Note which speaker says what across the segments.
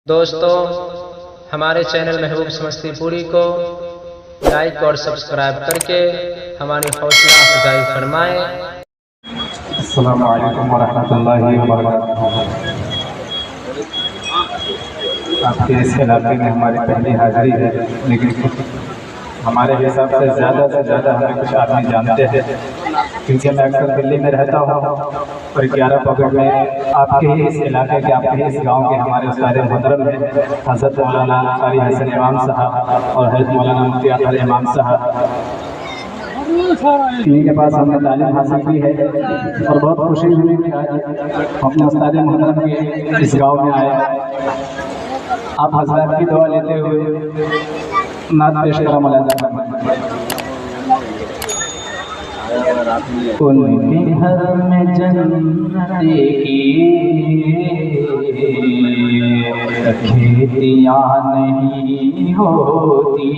Speaker 1: दोस्तों, हमारे चैनल महबूब समस्तीपुरी को लाइक और सब्सक्राइब करके हमारी हौसला अफजाई फरमाएं।
Speaker 2: अस्सलामु अलैकुम वरहमतुल्लाहि वबरकातुहू। आपके इस इलाके में हमारी पहली हाजिरी है, लेकिन हमारे हिसाब से ज़्यादा हमें कुछ आदमी जानते हैं, क्योंकि मैं अक्सर दिल्ली में रहता हूँ और 11 पगड़ में आपके ही इस इलाके के, आपके ही इस गांव के हमारे उस्ताद मोहतरम हैं हज़रत मौलाना कारी हसन इमाम साहब और हज़रत मौलाना मुफ्ती अतहर इमाम साहब। इन्हीं के पास हमने तालीम हासिल की है और बहुत खुशी हुई कि आज अपने उस्ताद मोहतरम के इस गाँव में आए। आप हज़रात की दुआ लेते हुए नात पेश करा मुलाज़ा। उनके घर में जन्नत की खेतियाँ नहीं होती,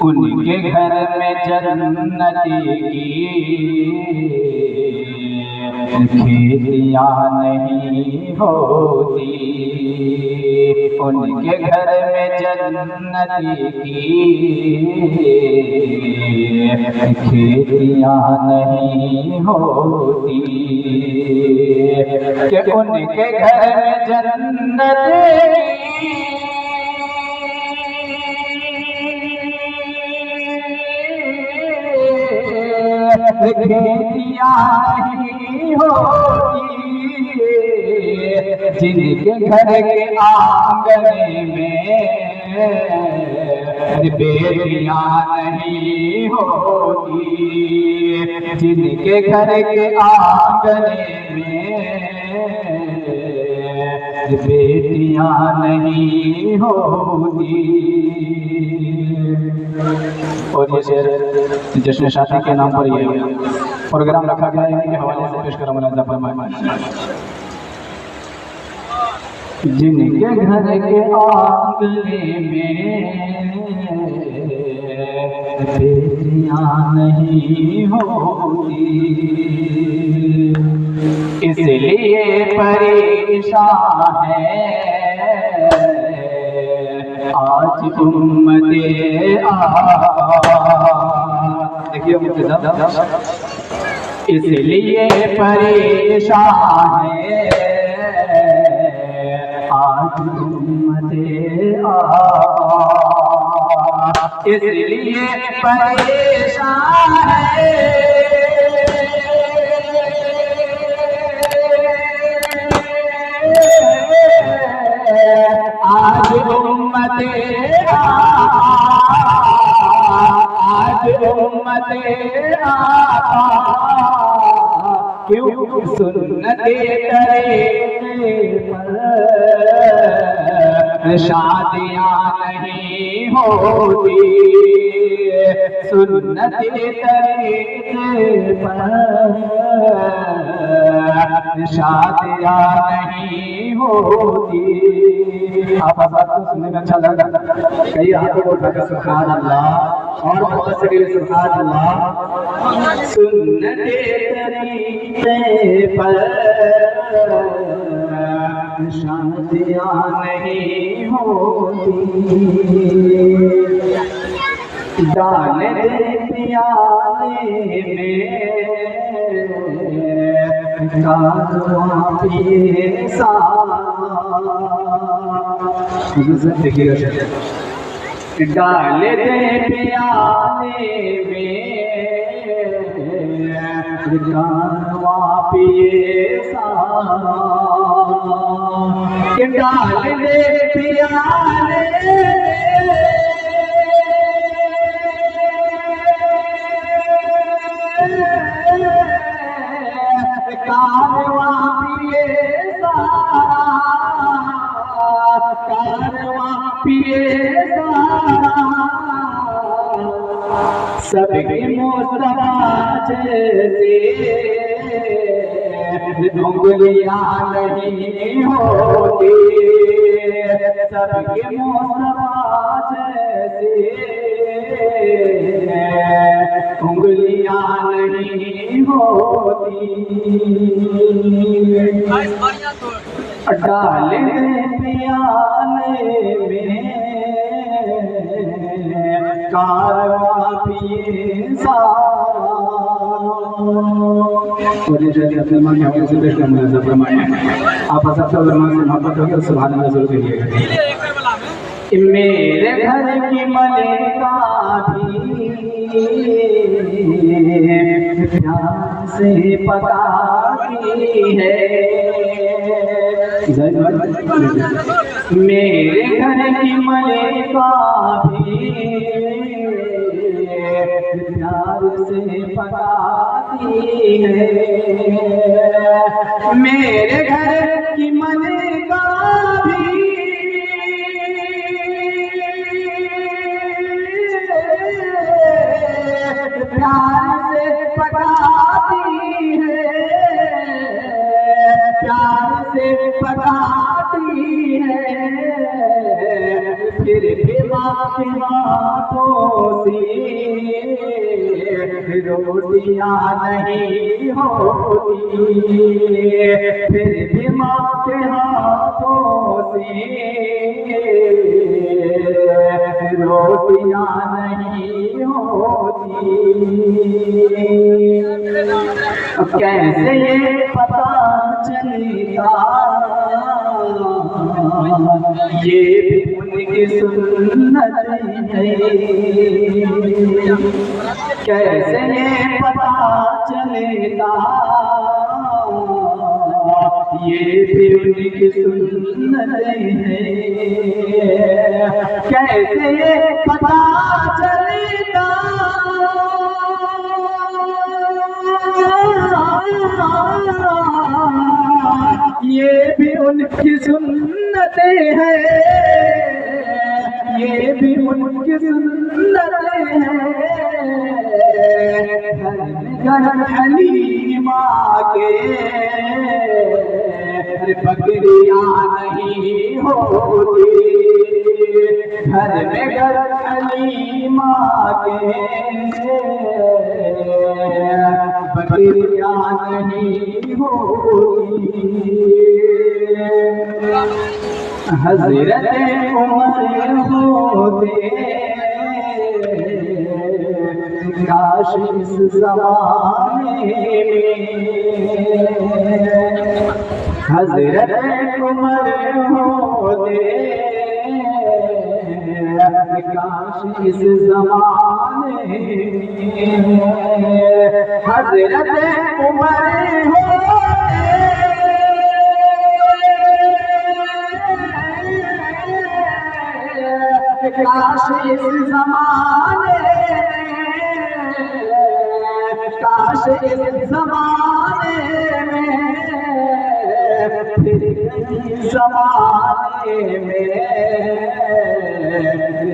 Speaker 2: उनके घर में जन्नत की खेतियाँ नहीं होती, उनके घर में जन्नत की खेतियाँ नहीं होती, कि उनके घर में जन्नत खेतियाँ नहीं होती, जिनके घर के आंगन में बेटियाँ नहीं होती, जिनके घर के आंगन में बेटियाँ नहीं होती। और ये शेर जश्न शादी के नाम पर ये प्रोग्राम रखा गया है, इनके हवाले से पेश करा मुलाज़ा फरमाएं। जिनके घर के आंगन में बेटियाँ नहीं होती, इसलिए परेशान है आज उम्मते देखिए मुझे साहब, इसलिए परेशान है आज उम्मते इसलिए परेशान है आज उम्मते आज उम्मते क्यों सुन्नते तरीक़े पर शादियाँ नहीं होती, सुन्नते तरीक़े पर शादियाँ नहीं होती। आप बात को सुनने में अच्छा लगा, कई हाथों को उठाकर सुभान अल्लाह और बहुत से सुभान अल्लाह। सुन्नते तरीक़े पर शादियाँ नहीं होती, डाल दे प्याले में कारवां पिए सारा, डाल दे प्याले में कारवां पिए सारा, डाल दे प्याले कारवां पिए सारा, कारवां पिए सारा, सबके मुस्तफा जैसे उंगलियां नहीं होती, सबके मुस्तफा जैसे उंगलियां नहीं होती, डाले प्याले में कारवां पिए सारा। और जैसे अपने माँ के हवाले से बेस्ट मुनाज़ा फरमाएं। आप सबसे उलमा से मोहब्बत होकर सुभान अल्लाह ज़रूर कहिएगा। मेरे घर की मलिका भी प्यार से पकाती है, मेरे घर की मलिका भी प्यार से पकाती है, मेरे घर की मलिका भी प्यार से पकाती है, प्यार से पकाती है, फिर भी माँ के हाथों से रोटियां नहीं होती, फिर भी माँ के हाथों से रोटियां नहीं होती। अब कैसे ये पता चलेगा, ये भी उनकी सुन्नत है, कैसे ये पता चलेगा, ये भी उनकी सुन्नत है, कैसे ये पता चलेगा, ये भी उनकी सुन्नतें हैं, ये भी उनकी सुन्नतें हैं। घर हलीमा के बकरियां नहीं होती, घर में घर हलीमा के बकरियां नहीं होती। हज़रत उमर होते काश इस ज़माने में, हज़रत उमर होते काश इस ज़माने में, हज़रत उमर होते काश इस ज़माने में, काश इस ज़माने में, फिर कहीं ज़माने में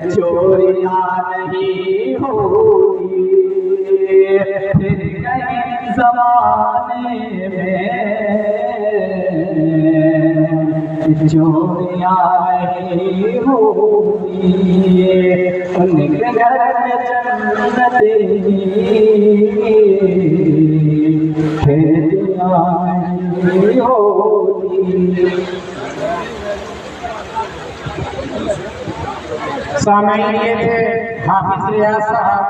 Speaker 2: चोरियां नहीं होगी, फिर कहीं ज़माने में चोरियां नहीं होगी, उनके घर में जन्नतें खेतियां नहीं होगी।
Speaker 3: सामईन ये थे हाफिज रियाज साहब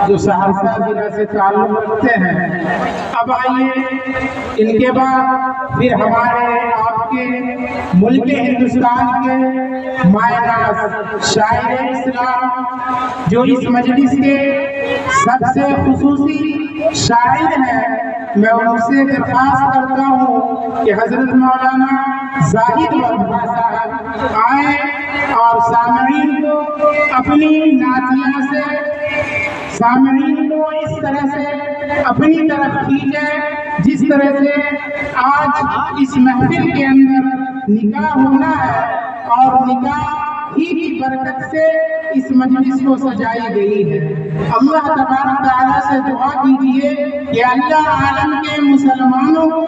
Speaker 3: जो सहरसा जिला से ताल्लुक़ रखते हैं। अब आइए इनके बाद फिर हमारे आपके मुल्क हिंदुस्तान के मायनाज़ शायर इस्लाम जो इस मजलिस के सबसे खुसूसी शायर हैं, मैं उनसे दरख्वास्त करता हूँ कि हज़रत मौलाना जाहिद वरदा साहब आए और सामईन को अपनी नातिया से सामईन को इस तरह से अपनी तरफ खींचे जिस तरह से आज इस महफिल के अंदर निकाह होना है और निकाह ही की बरकत से इस मजलिस को सजाई गई है। अल्लाह तबारक तआला से दुआ कीजिए कि अल्लाह आलम के मुसलमानों को